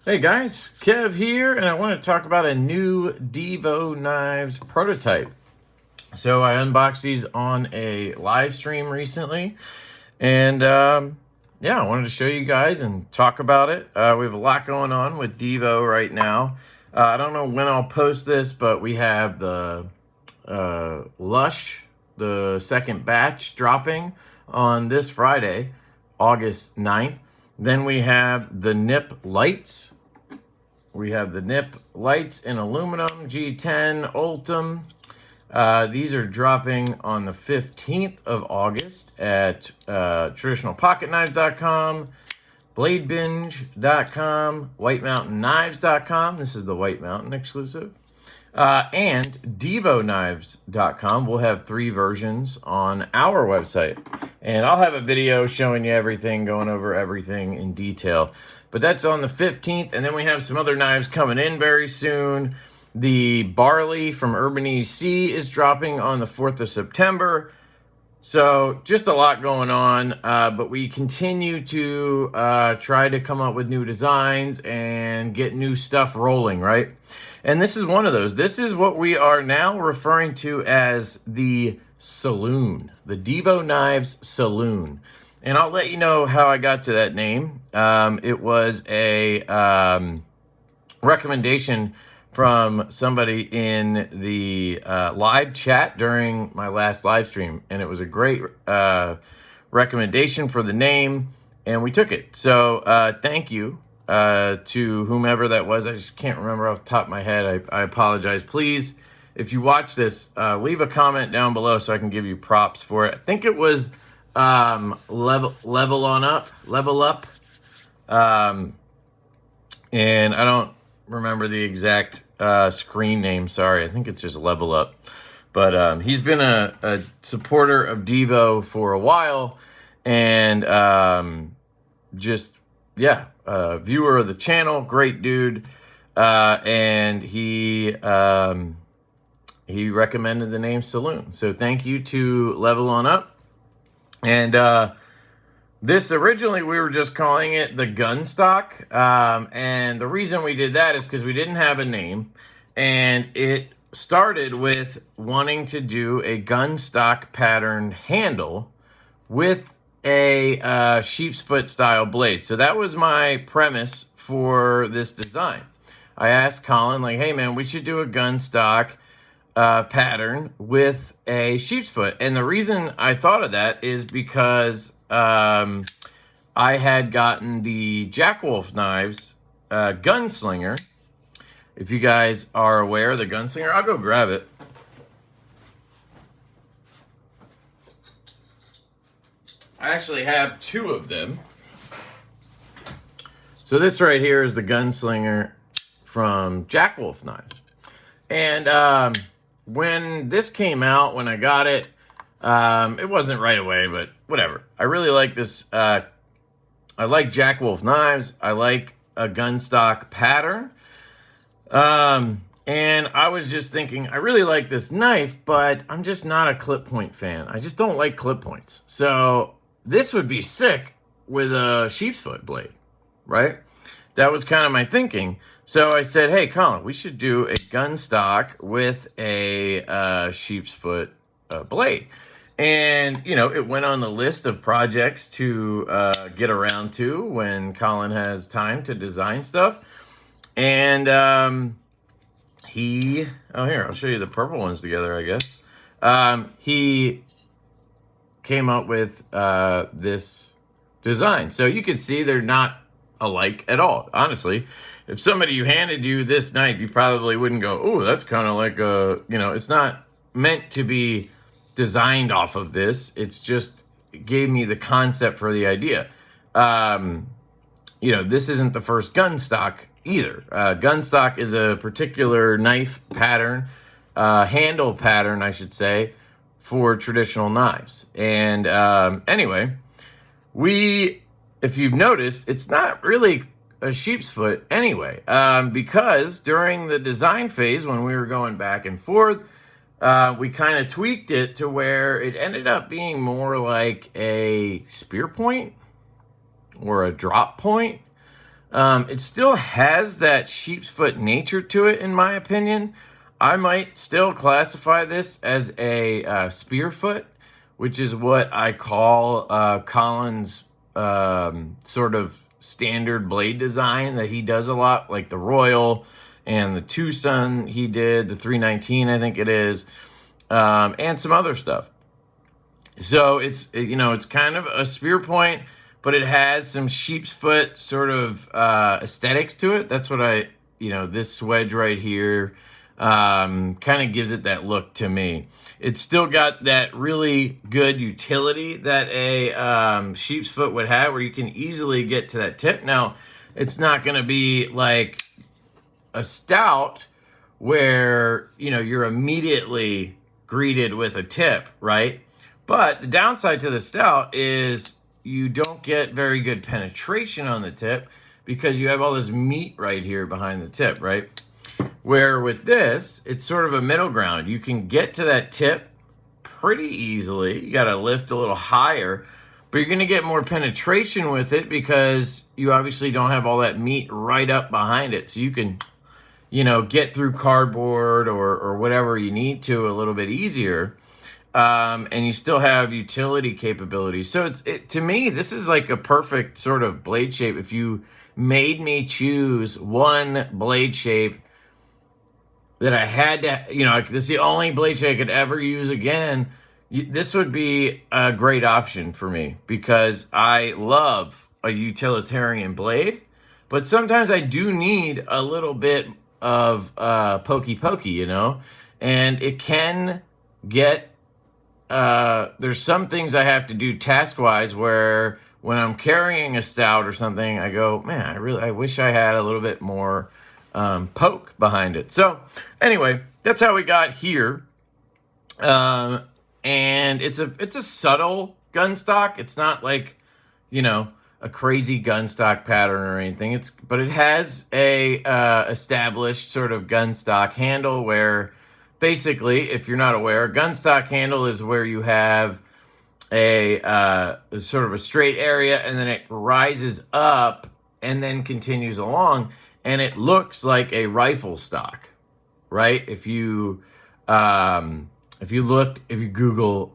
Hey guys, Kev here, and I want to talk about a new Divo knives prototype. So I unboxed these on a live stream recently, and yeah, I wanted to show you guys and talk about it. We have a lot going on with Divo right now. I don't know when I'll post this, but we have the Lush, the second batch, dropping on this Friday, August 9th. Then we have the Nip lights. We have the Nip lights in aluminum, G10 Ultim. These are dropping on the 15th of August at traditionalpocketknives.com, bladebinge.com, whitemountainknives.com. This is the White Mountain exclusive. And divoknives.com. We'll have 3 versions on our website. And I'll have a video showing you everything, going over everything in detail. But that's on the 15th. And then we have some other knives coming in very soon. The Barley from Urban EC is dropping on the 4th of September. So just a lot going on, but we continue to try to come up with new designs and get new stuff rolling, right? And this is one of those. This is what we are now referring to as the Saloon, the Divo Knives Saloon. And I'll let you know how I got to that name. It was a recommendation from somebody in the live chat during my last live stream, and it was a great recommendation for the name, and we took it. So thank you to whomever that was. I just can't remember off the top of my head. I apologize. Please, if you watch this, leave a comment down below so I can give you props for it. I think it was Level Up, and I don't remember the exact screen name. Sorry, I think it's just Level Up. But he's been a supporter of Divo for a while, and just, yeah, viewer of the channel, great dude. And he recommended the name Saloon. So thank you to Level On Up. And this originally, we were just calling it the gun stock. And the reason we did that is because we didn't have a name. And it started with wanting to do a gun stock pattern handle with a sheep's foot style blade. So that was my premise for this design. I asked Colin, like, hey man, we should do a gun stock pattern with a sheep's foot. And the reason I thought of that is because I had gotten the Jack Wolf Knives Gunslinger. If you guys are aware of the Gunslinger, I'll go grab it. I actually have 2 of them. So this right here is the Gunslinger from Jack Wolf Knives. And when this came out, when I got it, it wasn't right away, but whatever. I really like this. I like Jack Wolf Knives. I like a gun stock pattern. And I was just thinking, I really like this knife, but I'm just not a clip point fan. I just don't like clip points. So this would be sick with a sheep's foot blade, right? That was kind of my thinking. So I said, hey, Colin, we should do a gun stock with a sheep's foot blade. And, you know, it went on the list of projects to get around to when Colin has time to design stuff. And oh, here, I'll show you the purple ones together, I guess. He came up with this design. So you can see they're not alike at all, honestly. If somebody handed you this knife, you probably wouldn't go, oh, that's kind of like a, you know, it's not meant to be designed off of this. It's just, it gave me the concept for the idea. You know, this isn't the first gun stock either. Gun stock is a particular knife pattern, handle pattern, I should say, for traditional knives. And anyway, if you've noticed, it's not really a sheep's foot anyway, because during the design phase, when we were going back and forth, we kind of tweaked it to where it ended up being more like a spear point or a drop point. It still has that sheep's foot nature to it, in my opinion. I might still classify this as a spear foot, which is what I call Colin's sort of standard blade design that he does a lot, like the Royal and the Tucson he did, the 319 I think it is, and some other stuff. So it's, you know, it's kind of a spear point, but it has some sheep's foot sort of aesthetics to it. That's what this swedge right here kind of gives it that look to me. It's still got that really good utility that a sheep's foot would have, where you can easily get to that tip. Now, it's not going to be like a stout where, you know, you're immediately greeted with a tip, right? But the downside to the stout is you don't get very good penetration on the tip because you have all this meat right here behind the tip, right? Where with this, it's sort of a middle ground. You can get to that tip pretty easily. You got to lift a little higher, but you're going to get more penetration with it because you obviously don't have all that meat right up behind it. So you can, you know, get through cardboard or whatever you need to a little bit easier. And you still have utility capability. So to me, this is like a perfect sort of blade shape. If you made me choose one blade shape that I had to, you know, this is the only blade shape I could ever use again, this would be a great option for me because I love a utilitarian blade, but sometimes I do need a little bit of pokey, you know, and it can get there's some things I have to do task-wise where when I'm carrying a stout or something, I go, man, I wish I had a little bit more poke behind it. So anyway, that's how we got here. And it's a subtle gun stock. It's not like, you know, a crazy gun stock pattern or anything. But it has a established sort of gun stock handle where basically, if you're not aware, a gun stock handle is where you have a sort of a straight area and then it rises up and then continues along and it looks like a rifle stock, right? If you Google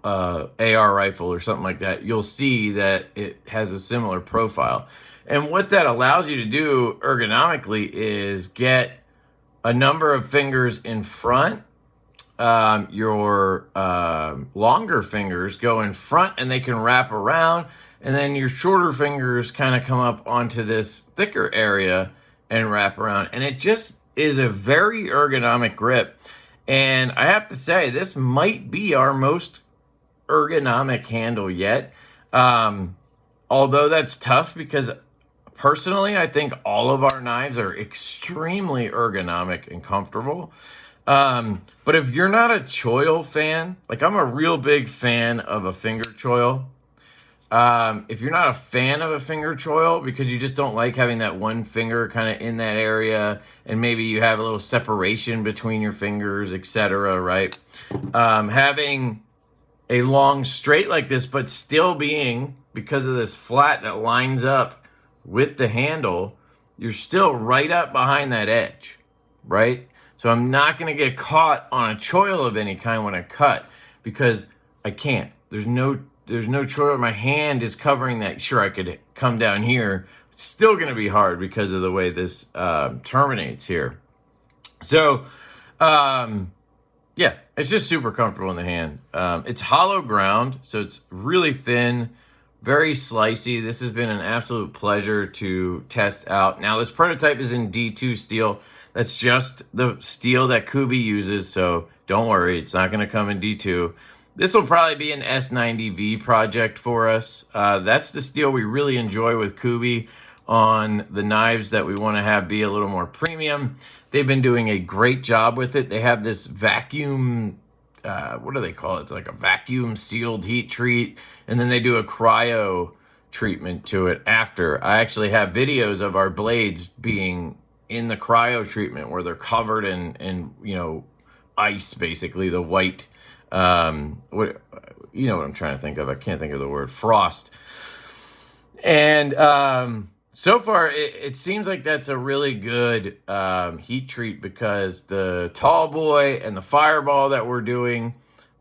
AR rifle or something like that, you'll see that it has a similar profile. And what that allows you to do ergonomically is get a number of fingers in front. Your longer fingers go in front and they can wrap around, and then your shorter fingers kind of come up onto this thicker area and wrap around. And it just is a very ergonomic grip. And I have to say, this might be our most ergonomic handle yet. Although that's tough because personally, I think all of our knives are extremely ergonomic and comfortable. But if you're not a choil fan, like I'm a real big fan of a finger choil. If you're not a fan of a finger choil because you just don't like having that one finger kind of in that area and maybe you have a little separation between your fingers, etc., right? Having a long straight like this, but still being, because of this flat that lines up with the handle, you're still right up behind that edge, right? So I'm not going to get caught on a choil of any kind when I cut because I can't. There's no choil. My hand is covering that. Sure, I could come down here. It's still going to be hard because of the way this terminates here. So, yeah, it's just super comfortable in the hand. It's hollow ground, so it's really thin, very slicey. This has been an absolute pleasure to test out. Now, this prototype is in D2 steel. That's just the steel that Kubi uses, so don't worry, it's not going to come in D2. This will probably be an S90V project for us. That's the steel we really enjoy with Kubi on the knives that we want to have be a little more premium. They've been doing a great job with it. They have this vacuum, what do they call it? It's like a vacuum sealed heat treat, and then they do a cryo treatment to it after. I actually have videos of our blades being in the cryo treatment where they're covered in you know, ice, basically, the white, what, you know what I'm trying to think of. I can't think of the word, frost. And So far, it seems like that's a really good heat treat, because the Tall Boy and the Fireball that we're doing,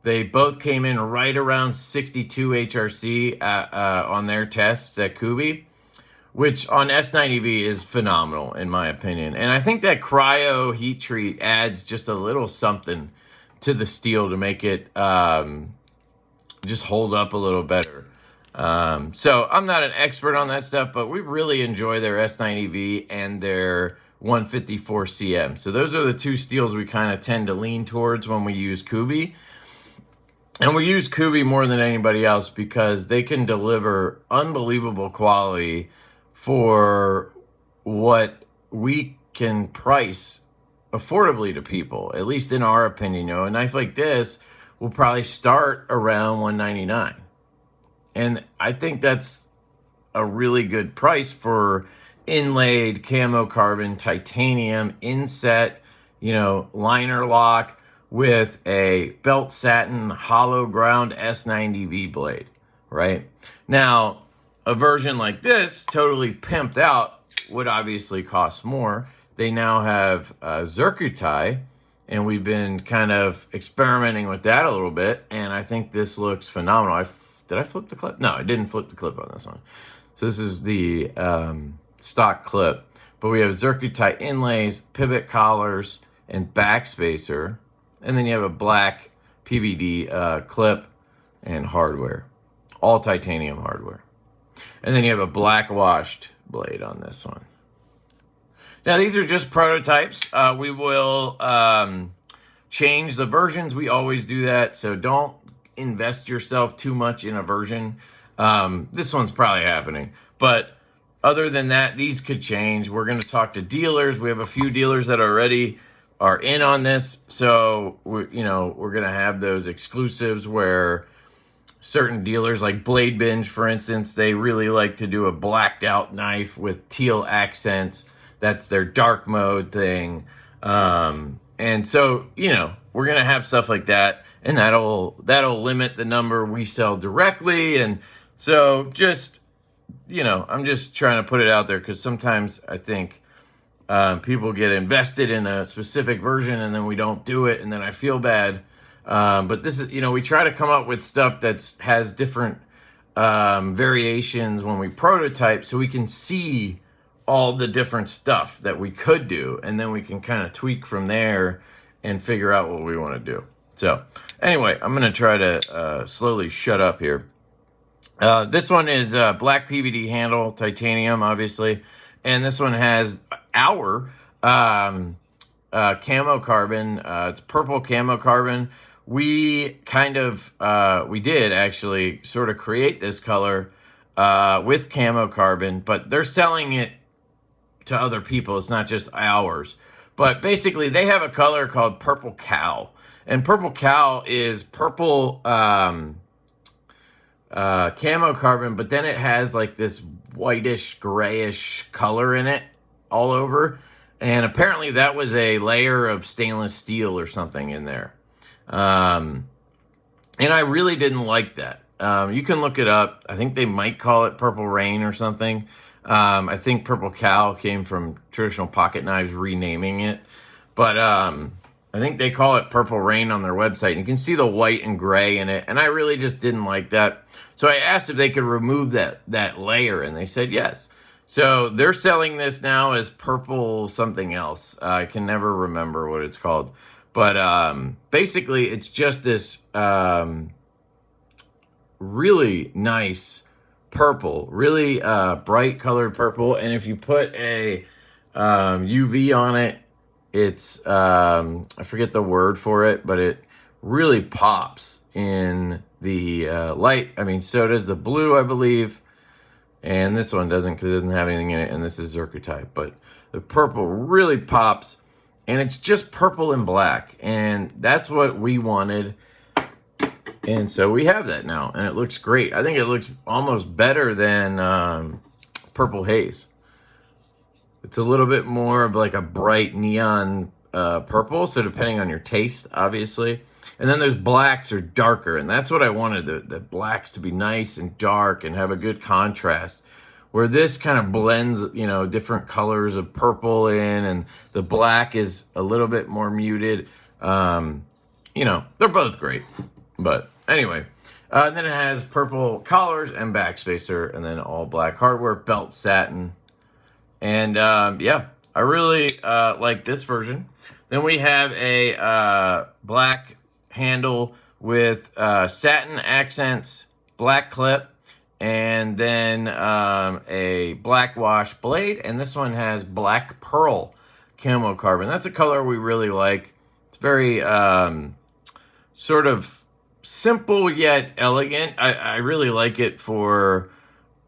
they both came in right around 62 HRC on their tests at Kubi, which on S90V is phenomenal in my opinion. And I think that cryo heat treat adds just a little something to the steel to make it just hold up a little better. So I'm not an expert on that stuff, but we really enjoy their S90V and their 154 CM. So those are the two steels we kind of tend to lean towards when we use Kubi. And we use Kubi more than anybody else because they can deliver unbelievable quality for what we can price affordably to people, at least in our opinion. You know, a knife like this will probably start around $199. And I think that's a really good price for inlaid camo carbon titanium inset, you know, liner lock with a belt satin hollow ground S90V blade, right? Now, a version like this, totally pimped out, would obviously cost more. They now have Zircuti, and we've been kind of experimenting with that a little bit, and I think this looks phenomenal. Did I flip the clip? No, I didn't flip the clip on this one. So this is the stock clip. But we have Zircuti inlays, pivot collars, and back spacer. And then you have a black PVD clip and hardware. All titanium hardware. And then you have a black washed blade on this one. Now these are just prototypes. We will change the versions. We always do that. So don't invest yourself too much in a version. This one's probably happening, but other than that, these could change. We're going to talk to dealers. We have a few dealers that already are in on this, so we're going to have those exclusives where certain dealers, like Blade Binge, for instance, they really like to do a blacked out knife with teal accents. That's their dark mode thing. And so, we're going to have stuff like that. And that'll limit the number we sell directly. And so just, I'm just trying to put it out there because sometimes I think people get invested in a specific version and then we don't do it, and then I feel bad. But this is, we try to come up with stuff that has different variations when we prototype, so we can see all the different stuff that we could do, and then we can kind of tweak from there and figure out what we want to do. So anyway, I'm going to try to slowly shut up here. This one is black PVD handle, titanium, obviously. And this one has our camo carbon. It's purple camo carbon. We did actually sort of create this color with camo carbon, but they're selling it to other people. It's not just ours. But basically, they have a color called Purple Cow. And Purple Cow is purple camo carbon, but then it has like this whitish, grayish color in it all over. And apparently that was a layer of stainless steel or something in there. And I really didn't like that. You can look it up. I think they might call it Purple Rain or something. I think Purple Cow came from Traditional Pocket Knives renaming it. But I think they call it Purple Rain on their website. You can see the white and gray in it, and I really just didn't like that. So I asked if they could remove that layer, and they said yes. So they're selling this now as purple something else. I can never remember what it's called. But basically, it's just this really nice purple, really bright colored purple. And if you put a UV on it, it's, I forget the word for it, but it really pops in the light. I mean, so does the blue, I believe. And this one doesn't because it doesn't have anything in it. And this is Zircuti. But the purple really pops. And it's just purple and black. And that's what we wanted. And so we have that now. And it looks great. I think it looks almost better than Purple Haze. It's a little bit more of like a bright neon purple. So depending on your taste, obviously. And then those blacks are darker. And that's what I wanted. The blacks to be nice and dark and have a good contrast where this kind of blends, you know, different colors of purple in, and the black is a little bit more muted. You know, they're both great. But anyway, then it has purple collars and backspacer, and then all black hardware, belt satin. And yeah, I really like this version. Then we have a black handle with satin accents, black clip, and then a black wash blade. And this one has black pearl camo carbon. That's a color we really like. It's very sort of simple yet elegant. I really like it for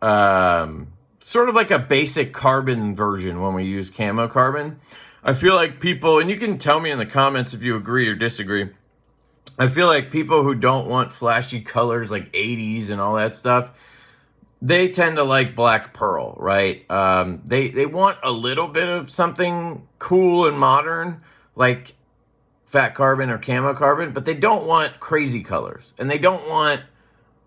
sort of like a basic carbon version when we use camo carbon. I feel like people, and you can tell me in the comments if you agree or disagree, I feel like people who don't want flashy colors like 80s and all that stuff, they tend to like black pearl, right? They want a little bit of something cool and modern, like fat carbon or camo carbon, but they don't want crazy colors. And they don't want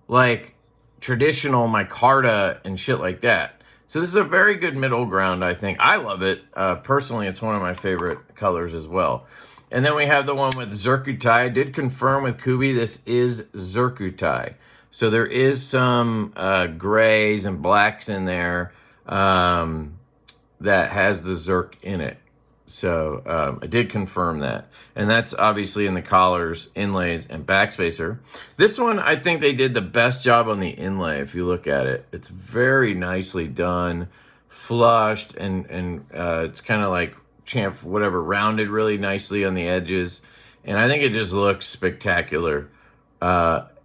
like traditional micarta and shit like that. So this is a very good middle ground, I think. I love it. Personally, it's one of my favorite colors as well. And then we have the one with Zircutai. I did confirm with Kubi this is Zircutai. So there is some grays and blacks in there that has the Zirc in it. So I did confirm that. And that's obviously in the collars, inlays, and backspacer. This one, I think they did the best job on the inlay if you look at it. It's very nicely done, flushed, and it's kind of like chamfer, whatever, rounded really nicely on the edges. And I think it just looks spectacular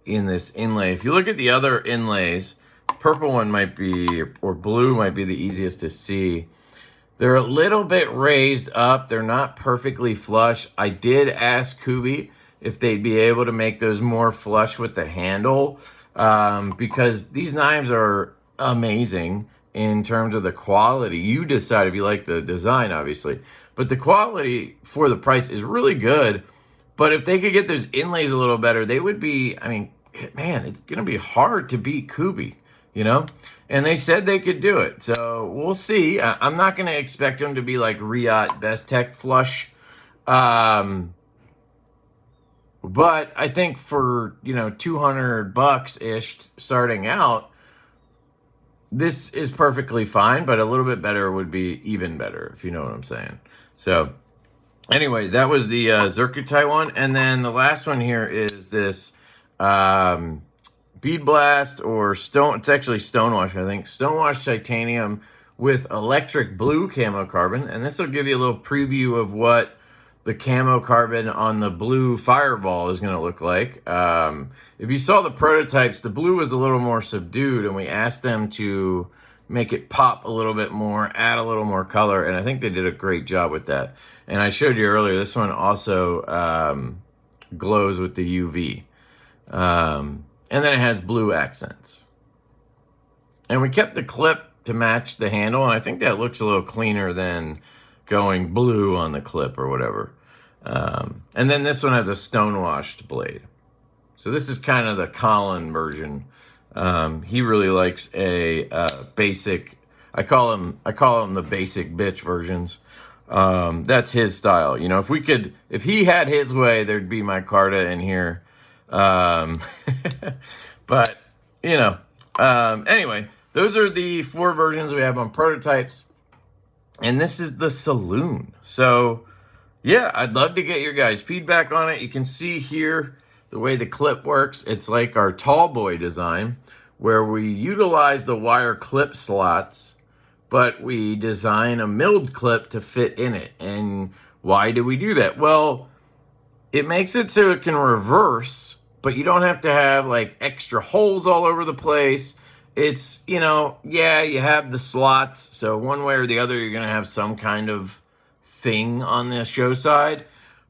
in this inlay. If you look at the other inlays, purple one might be, or blue might be the easiest to see. They're a little bit raised up. They're not perfectly flush. I did ask Kubi if they'd be able to make those more flush with the handle because these knives are amazing in terms of the quality. You decide if you like the design, obviously. But the quality for the price is really good. But if they could get those inlays a little better, they would be, I mean, man, it's going to be hard to beat Kubi, you know? And they said they could do it. So we'll see. I'm not going to expect them to be like Riot Best Tech flush. But I think for, you know, $200-ish starting out, this is perfectly fine, but a little bit better would be even better, if you know what I'm saying. So anyway, that was the Zircutai one. And then the last one here is this Bead Blast or Stone, it's actually Stonewash, I think. Stonewash titanium with electric blue camo carbon. And this will give you a little preview of what the camo carbon on the blue Fireball is going to look like. If you saw the prototypes, the blue was a little more subdued, and we asked them to make it pop a little bit more, add a little more color, and I think they did a great job with that. And I showed you earlier, this one also glows with the UV. And then it has blue accents. And we kept the clip to match the handle, and I think that looks a little cleaner than going blue on the clip or whatever. And then this one has a stone-washed blade. So this is kind of the Colin version. He really likes a basic, I call him the basic bitch versions. That's his style. You know, if he had his way, there'd be micarta in here. But, you know, anyway, those are the 4 versions we have on prototypes. And this is the Saloon. So, yeah, I'd love to get your guys' feedback on it. You can see here the way the clip works. It's like our tall boy design, where we utilize the wire clip slots, but we design a milled clip to fit in it. And why do we do that? Well, it makes it so it can reverse, but you don't have to have like extra holes all over the place. It's, you know, yeah, you have the slots. So one way or the other, you're going to have some kind of thing on the show side.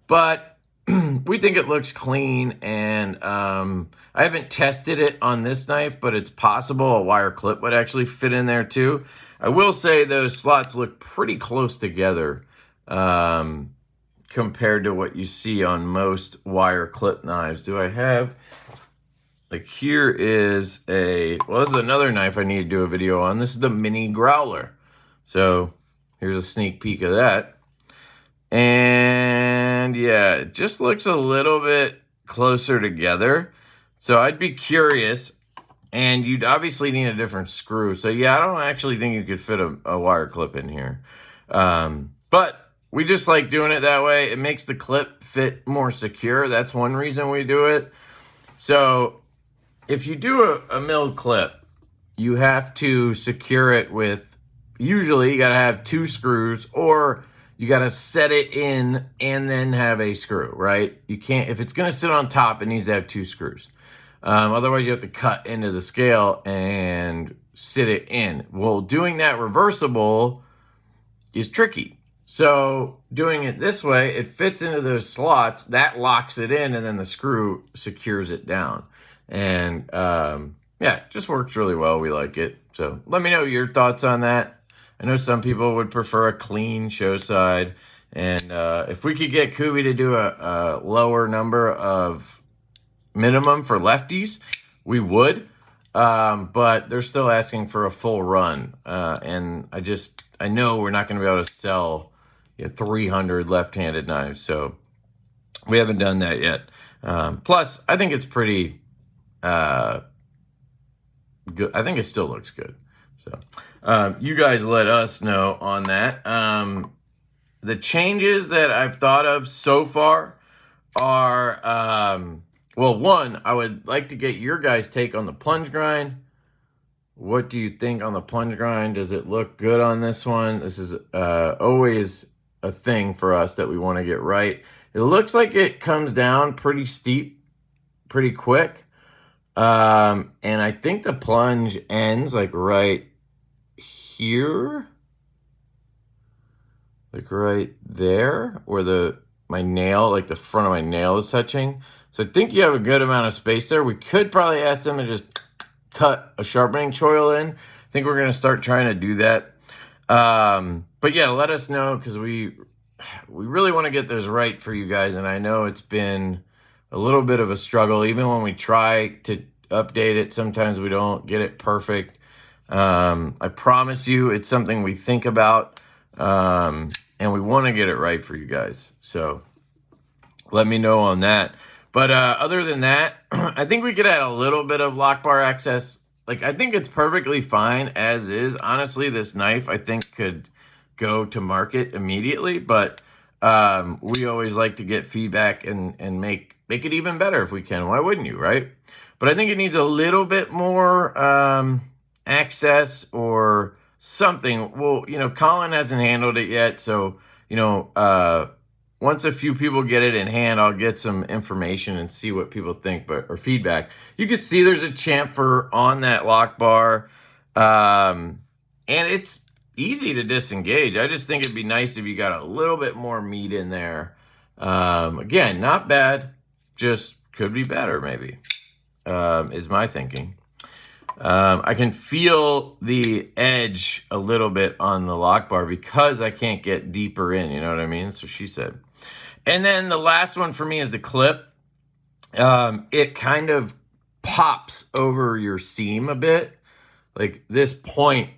But we think it looks clean. And I haven't tested it on this knife, but it's possible a wire clip would actually fit in there too. I will say those slots look pretty close together compared to what you see on most wire clip knives. Do I have like here is well, this is another knife I need to do a video on. This is the mini growler. So here's a sneak peek of that. And yeah, it just looks a little bit closer together. So I'd be curious, and you'd obviously need a different screw. So yeah, I don't actually think you could fit a wire clip in here. But we just like doing it that way. It makes the clip fit more secure. That's one reason we do it. So if you do a milled clip, you have to secure it with, usually you gotta have 2 screws, or you gotta set it in and then have a screw, right? You can't, if it's gonna sit on top, it needs to have 2 screws. Otherwise you have to cut into the scale and sit it in. Well, doing that reversible is tricky. So doing it this way, it fits into those slots, that locks it in, and then the screw secures it down. And yeah, it just works really well. We like it. So let me know your thoughts on that. I know some people would prefer a clean show side. And if we could get Kubi to do a lower number of minimum for lefties, we would. But they're still asking for a full run. And I know we're not going to be able to sell 300 left-handed knives. So we haven't done that yet. Plus, I think it's pretty good. I think it still looks good. So you guys let us know on that. The changes that I've thought of so far are, well, one, I would like to get your guys' take on the plunge grind. What do you think on the plunge grind? Does it look good on this one? This is always a thing for us that we want to get right. It looks like it comes down pretty steep, pretty quick. And I think the plunge ends like right here, like right there, where my nail, like the front of my nail is touching. So I think you have a good amount of space there. We could probably ask them to just cut a sharpening choil in. I think we're going to start trying to do that. But yeah, let us know, because we really want to get this right for you guys. And I know it's been a little bit of a struggle. Even when we try to update it, sometimes we don't get it perfect. I promise you it's something we think about, and we want to get it right for you guys. So let me know on that. But other than that, I think we could add a little bit of lock bar access. Like, I think it's perfectly fine as is. Honestly, this knife I think could go to market immediately, but we always like to get feedback and make it even better if we can. Why wouldn't you, right? But I think it needs a little bit more access or something. Well, Colin hasn't handled it yet, so once a few people get it in hand, I'll get some information and see what people think, or feedback. You can see there's a chamfer on that lock bar, and it's easy to disengage. I just think it'd be nice if you got a little bit more meat in there. Again, not bad, just could be better maybe, is my thinking. I can feel the edge a little bit on the lock bar because I can't get deeper in, you know what I mean? So she said. And then the last one for me is the clip. It kind of pops over your seam a bit. Like this point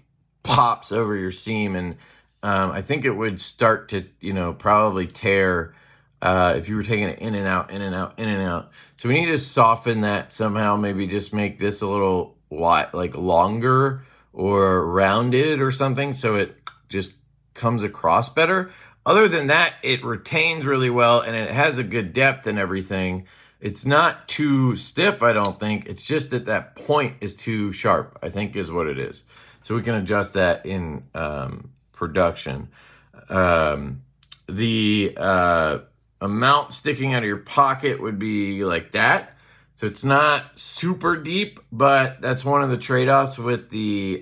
pops over your seam, and I think it would start to, probably tear if you were taking it in and out, in and out, in and out. So we need to soften that somehow, maybe just make this a little wide, like longer or rounded or something, so it just comes across better. Other than that, it retains really well, and it has a good depth and everything. It's not too stiff, I don't think. It's just that point is too sharp, I think is what it is. So we can adjust that in production. The amount sticking out of your pocket would be like that. So it's not super deep, but that's one of the trade-offs with the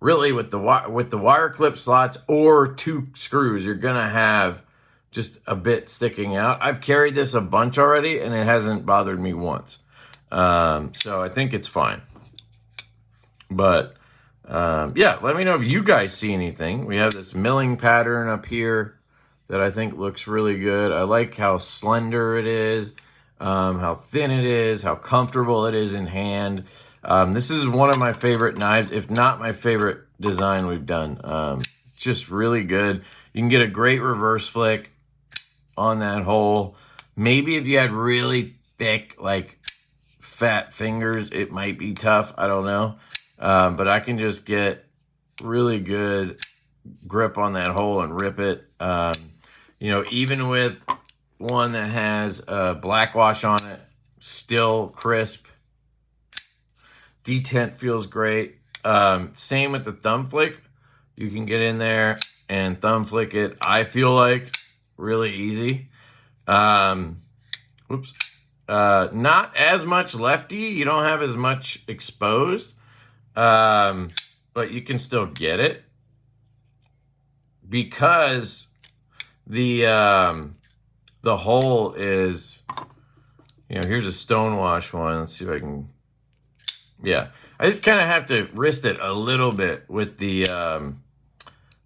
really with the wire clip slots or 2 screws. You're gonna have just a bit sticking out. I've carried this a bunch already, and it hasn't bothered me once. So I think it's fine. But yeah, let me know if you guys see anything. We have this milling pattern up here that I think looks really good. I like how slender it is. how thin it is, how comfortable it is in hand. This is one of my favorite knives, if not my favorite design we've done. It's just really good. You can get a great reverse flick on that hole. Maybe if you had really thick, like fat fingers, it might be tough. I don't know. But I can just get really good grip on that hole and rip it. You know, even with one that has black wash on it, still crisp. Detent feels great. Same with the thumb flick. You can get in there and thumb flick it. I feel like really easy. Whoops. Not as much lefty. You don't have as much exposed. But you can still get it because the hole is, you know, here's a Stonewash one. Let's see if I can, yeah. I just kind of have to wrist it a little bit with the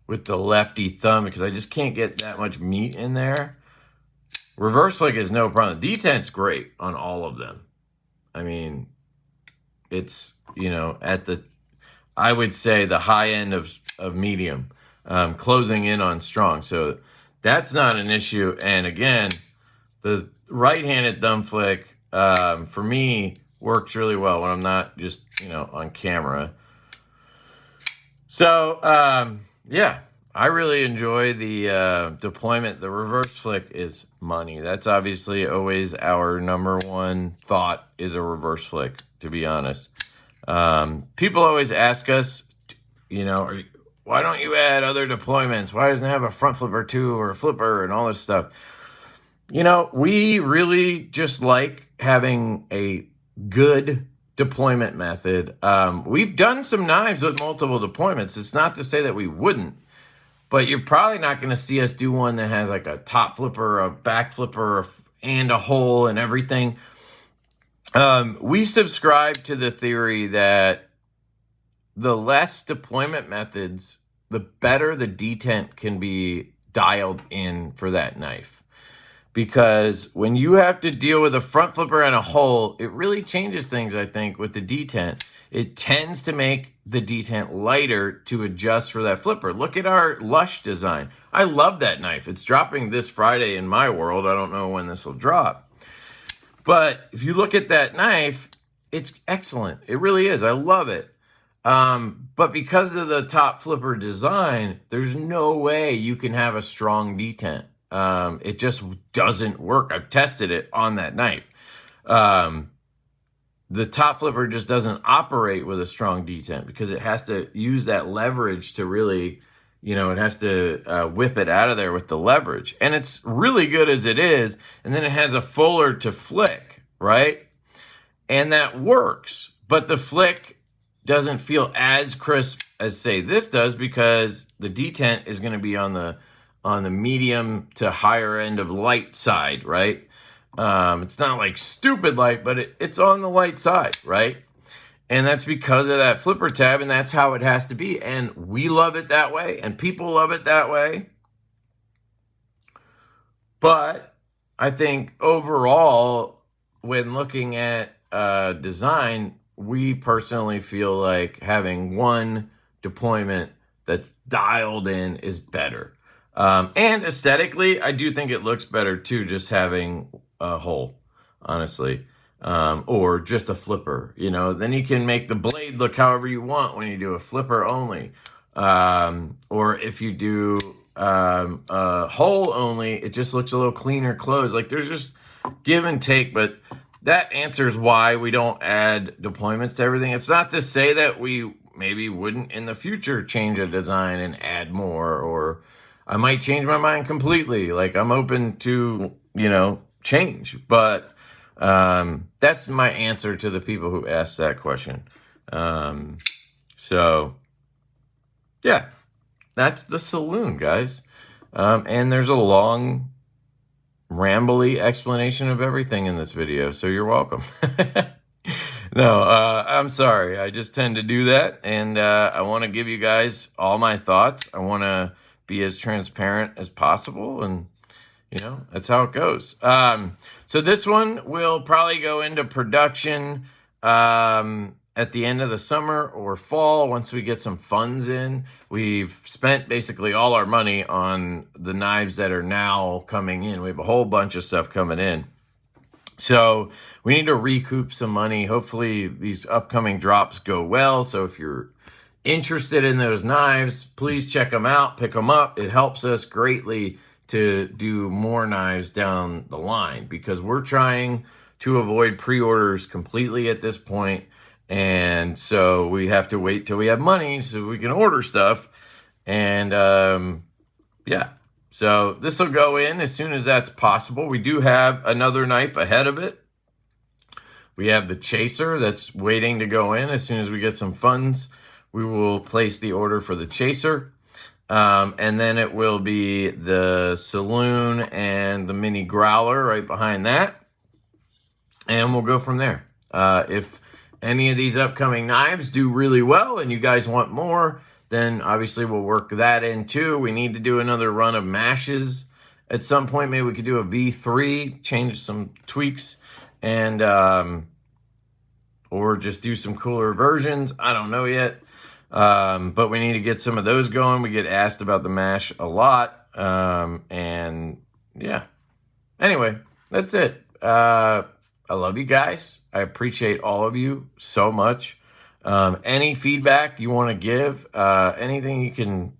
lefty thumb because I just can't get that much meat in there. Reverse flick is no problem. Detent's great on all of them. I mean, it's, you know, at the, I would say the high end of medium, closing in on strong. So that's not an issue. And again, the right-handed thumb flick, for me, works really well when I'm not just, you know, on camera. So, yeah, I really enjoy the deployment. The reverse flick is money. That's obviously always our number one thought, is a reverse flick, to be honest. People always ask us, you know, why don't you add other deployments? Why doesn't it have a front flipper too, or a flipper and all this stuff? You know, we really just like having a good deployment method. We've done some knives with multiple deployments. It's not to say that we wouldn't, but you're probably not going to see us do one that has like a top flipper, a back flipper, and a hole and everything. We subscribe to the theory that the less deployment methods, the better the detent can be dialed in for that knife. Because when you have to deal with a front flipper and a hole, it really changes things, I think, with the detent. It tends to make the detent lighter to adjust for that flipper. Look at our Lush design. I love that knife. It's dropping this Friday in my world. I don't know when this will drop. But if you look at that knife, it's excellent. It really is. I love it. But because of the top flipper design, there's no way you can have a strong detent. It just doesn't work. I've tested it on that knife. The top flipper just doesn't operate with a strong detent because it has to use that leverage to really, you know, it has to whip it out of there with the leverage. And it's really good as it is. And then it has a fuller to flick, right? And that works. But the flick doesn't feel as crisp as, say, this does, because the detent is going to be on the medium to higher end of light side, right? It's not like stupid light, but it's on the light side, right? And that's because of that flipper tab, and that's how it has to be. And we love it that way, and people love it that way. But I think overall, when looking at design, we personally feel like having one deployment that's dialed in is better. And aesthetically, I do think it looks better too, just having a hole, honestly, or just a flipper, you know. Then you can make the blade look however you want when you do a flipper only, or if you do a hole only, it just looks a little cleaner closed. Like, there's just give and take, but that answers why we don't add deployments to everything. It's not to say that we maybe wouldn't in the future change a design and add more, or I might change my mind completely. Like, I'm open to, you know, change. But that's my answer to the people who asked that question. So, yeah, that's the Saloon, guys. And there's a long, rambly explanation of everything in this video, so you're welcome. No, I'm sorry. I just tend to do that, and I want to give you guys all my thoughts. I want to be as transparent as possible, and You know, that's how it goes. So this one will probably go into production at the end of the summer or fall once we get some funds in. We've spent basically all our money on the knives that are now coming in. We have a whole bunch of stuff coming in. So we need to recoup some money. Hopefully these upcoming drops go well. So if you're interested in those knives, please check them out, pick them up. It helps us greatly to do more knives down the line because we're trying to avoid pre-orders completely at this point. And so we have to wait till we have money so we can order stuff. And yeah, so this will go in as soon as that's possible. We do have another knife ahead of it. We have the Chaser that's waiting to go in. As soon as we get some funds, we will place the order for the Chaser. And then it will be the Saloon and the Mini Growler right behind that. And we'll go from there. If any of these upcoming knives do really well and you guys want more, then obviously we'll work that in too. We need to do another run of mashes at some point. Maybe we could do a V3, change some tweaks, and or just do some cooler versions. I don't know yet. But we need to get some of those going. We get asked about the mash a lot. And yeah, anyway, that's it. I love you guys. I appreciate all of you so much. Any feedback you want to give, anything you can,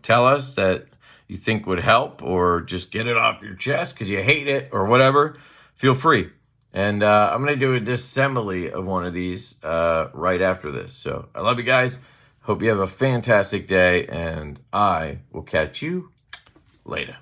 tell us that you think would help or just get it off your chest because you hate it or whatever, feel free. And I'm going to do a disassembly of one of these right after this. So I love you guys. Hope you have a fantastic day, and I will catch you later.